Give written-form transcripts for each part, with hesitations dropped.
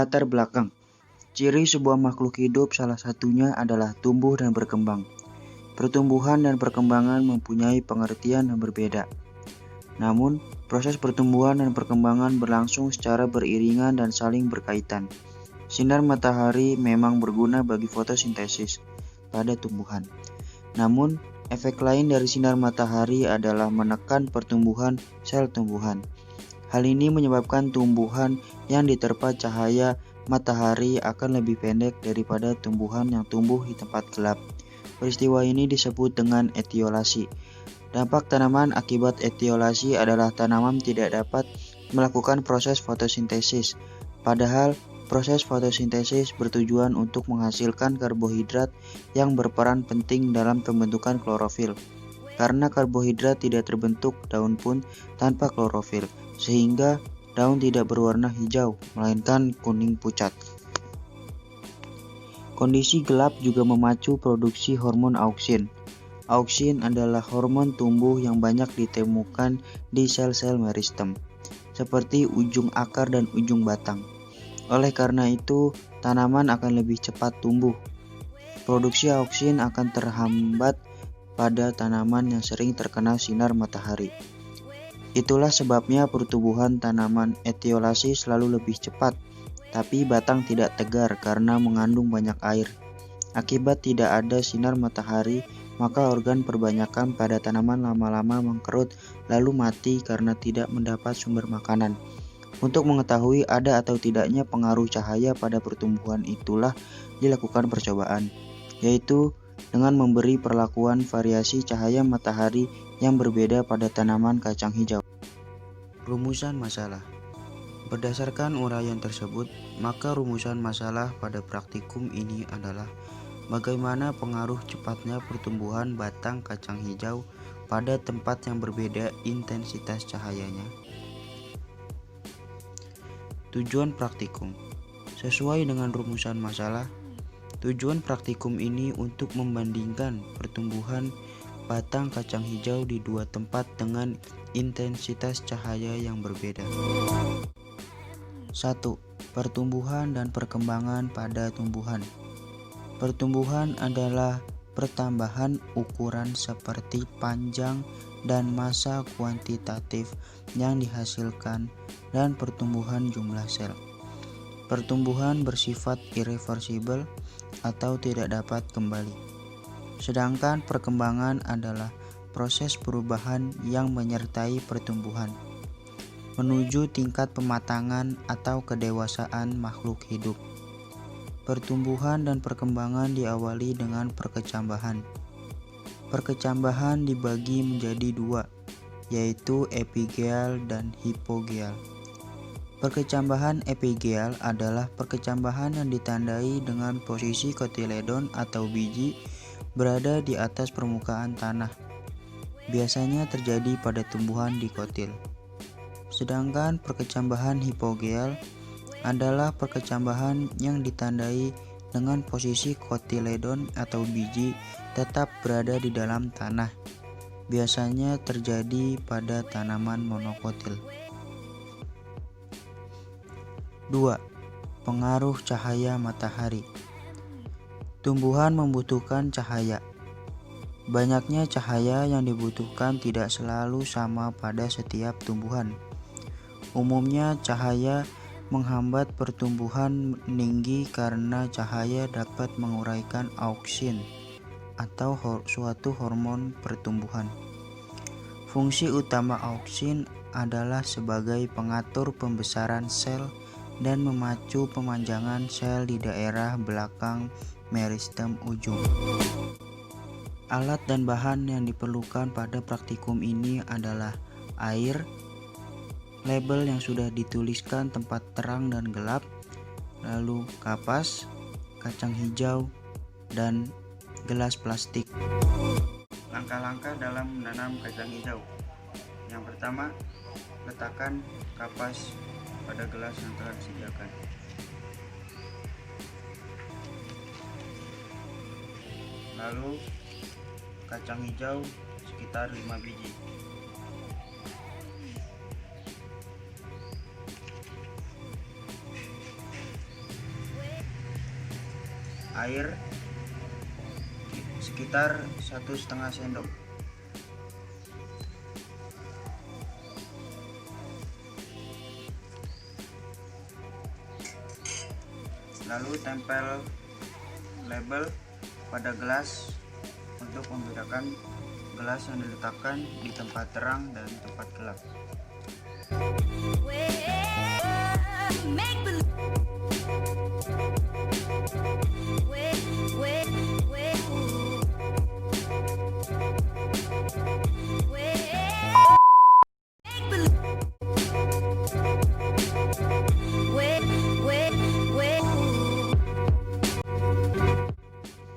Latar belakang. Ciri sebuah makhluk hidup salah satunya adalah tumbuh dan berkembang. Pertumbuhan dan perkembangan mempunyai pengertian yang berbeda. Namun, proses pertumbuhan dan perkembangan berlangsung secara beriringan dan saling berkaitan. Sinar matahari memang berguna bagi fotosintesis pada tumbuhan. Namun, efek lain dari sinar matahari adalah menekan pertumbuhan sel tumbuhan. Hal ini menyebabkan tumbuhan yang diterpa cahaya matahari akan lebih pendek daripada tumbuhan yang tumbuh di tempat gelap. Peristiwa ini disebut dengan etiolasi. Dampak tanaman akibat etiolasi adalah tanaman tidak dapat melakukan proses fotosintesis. Padahal proses fotosintesis bertujuan untuk menghasilkan karbohidrat yang berperan penting dalam pembentukan klorofil. Karena karbohidrat tidak terbentuk daun pun tanpa klorofil, sehingga daun tidak berwarna hijau, melainkan kuning pucat. Kondisi gelap juga memacu produksi hormon auksin. Auksin adalah hormon tumbuh yang banyak ditemukan di sel-sel meristem, seperti ujung akar dan ujung batang. Oleh karena itu, tanaman akan lebih cepat tumbuh. Produksi auksin akan terhambat pada tanaman yang sering terkena sinar matahari. Itulah sebabnya pertumbuhan tanaman etiolasi selalu lebih cepat, tapi batang tidak tegar karena mengandung banyak air. Akibat tidak ada sinar matahari, maka organ perbanyakan pada tanaman lama-lama mengkerut lalu mati karena tidak mendapat sumber makanan. Untuk mengetahui ada atau tidaknya pengaruh cahaya pada pertumbuhan itulah dilakukan percobaan, yaitu dengan memberi perlakuan variasi cahaya matahari yang berbeda pada tanaman kacang hijau. Rumusan masalah. Berdasarkan uraian tersebut, maka rumusan masalah pada praktikum ini adalah bagaimana pengaruh cepatnya pertumbuhan batang kacang hijau pada tempat yang berbeda intensitas cahayanya. Tujuan praktikum. Sesuai dengan rumusan masalah, tujuan praktikum ini untuk membandingkan pertumbuhan batang kacang hijau di dua tempat dengan intensitas cahaya yang berbeda. 1. Pertumbuhan dan perkembangan pada tumbuhan. Pertumbuhan adalah pertambahan ukuran seperti panjang dan massa kuantitatif yang dihasilkan dan pertumbuhan jumlah sel. Pertumbuhan bersifat irreversibel atau tidak dapat kembali. Sedangkan perkembangan adalah proses perubahan yang menyertai pertumbuhan menuju tingkat pematangan atau kedewasaan makhluk hidup. Pertumbuhan dan perkembangan diawali dengan perkecambahan. Perkecambahan dibagi menjadi dua, yaitu epigeal dan hipogeal. Perkecambahan epigeal adalah perkecambahan yang ditandai dengan posisi kotiledon atau biji berada di atas permukaan tanah. Biasanya terjadi pada tumbuhan dikotil. Sedangkan perkecambahan hipogeal adalah perkecambahan yang ditandai dengan posisi kotiledon atau biji tetap berada di dalam tanah. Biasanya terjadi pada tanaman monokotil. 2. Pengaruh cahaya matahari. Tumbuhan membutuhkan cahaya. Banyaknya cahaya yang dibutuhkan tidak selalu sama pada setiap tumbuhan. Umumnya cahaya menghambat pertumbuhan meninggi karena cahaya dapat menguraikan auksin atau suatu hormon pertumbuhan. Fungsi utama auksin adalah sebagai pengatur pembesaran sel dan memacu pemanjangan sel di daerah belakang meristem ujung. Alat dan bahan yang diperlukan pada praktikum ini adalah air, label yang sudah dituliskan tempat terang dan gelap, lalu kapas, kacang hijau, dan gelas plastik. Langkah-langkah dalam menanam kacang hijau. Yang pertama, letakkan kapas pada gelas yang telah disediakan. Lalu kacang hijau sekitar 5 biji. air sekitar 1,5 sendok. Lalu tempel label pada gelas untuk membedakan gelas yang diletakkan di tempat terang dan tempat gelap.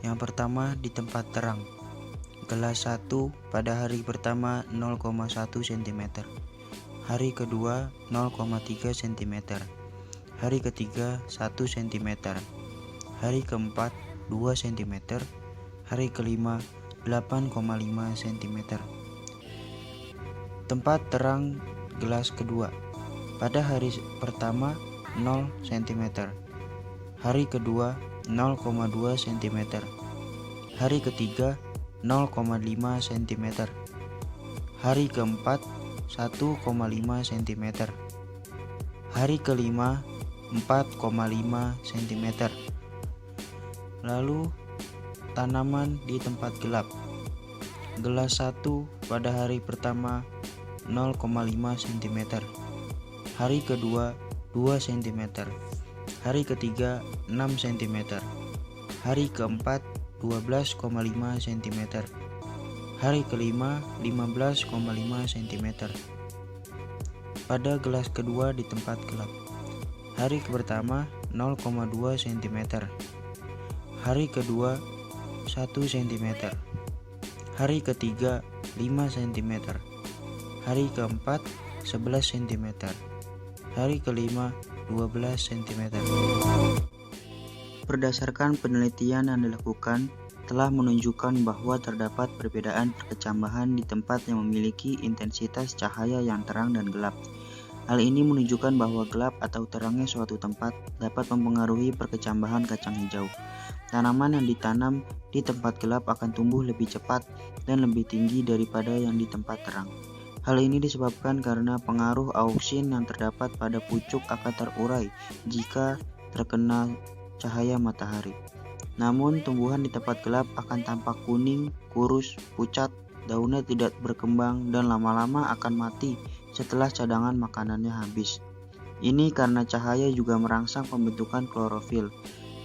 Yang pertama, di tempat terang. Gelas 1 pada hari pertama 0,1 cm, hari kedua 0,3 cm, hari ketiga 1 cm, hari keempat 2 cm, hari kelima 8,5 cm. Tempat terang gelas kedua. Pada hari pertama 0 cm, hari kedua 0,2 cm, hari ketiga 0,5 cm, hari keempat 1,5 cm, hari kelima 4,5 cm. Lalu tanaman di tempat gelap. Gelas 1 pada hari pertama 0,5 cm, hari kedua 2 cm, hari ketiga 6 cm, hari keempat 12,5 cm, hari kelima 15,5 cm. Pada gelas kedua di tempat gelap. Hari pertama 0,2 cm, hari kedua 1 cm, hari ketiga 5 cm, hari keempat 11 cm, hari kelima 12 cm. Berdasarkan penelitian yang dilakukan, telah menunjukkan bahwa terdapat perbedaan perkecambahan di tempat yang memiliki intensitas cahaya yang terang dan gelap. Hal ini menunjukkan bahwa gelap atau terangnya suatu tempat dapat mempengaruhi perkecambahan kacang hijau. Tanaman yang ditanam di tempat gelap akan tumbuh lebih cepat dan lebih tinggi daripada yang di tempat terang. Hal ini disebabkan karena pengaruh auksin yang terdapat pada pucuk akan terurai jika terkena cahaya matahari. Namun tumbuhan di tempat gelap akan tampak kuning, kurus, pucat, daunnya tidak berkembang dan lama-lama akan mati setelah cadangan makanannya habis. Ini karena cahaya juga merangsang pembentukan klorofil.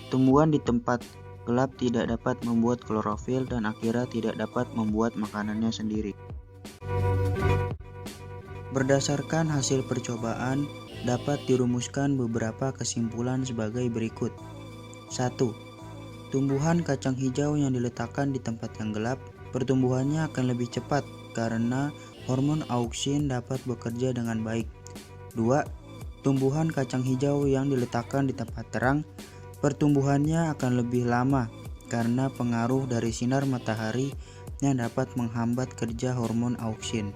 Tumbuhan di tempat gelap tidak dapat membuat klorofil dan akhirnya tidak dapat membuat makanannya sendiri. Berdasarkan hasil percobaan, dapat dirumuskan beberapa kesimpulan sebagai berikut. 1. Tumbuhan kacang hijau yang diletakkan di tempat yang gelap, pertumbuhannya akan lebih cepat karena hormon auksin dapat bekerja dengan baik. 2. Tumbuhan kacang hijau yang diletakkan di tempat terang, pertumbuhannya akan lebih lama karena pengaruh dari sinar matahari yang dapat menghambat kerja hormon auksin.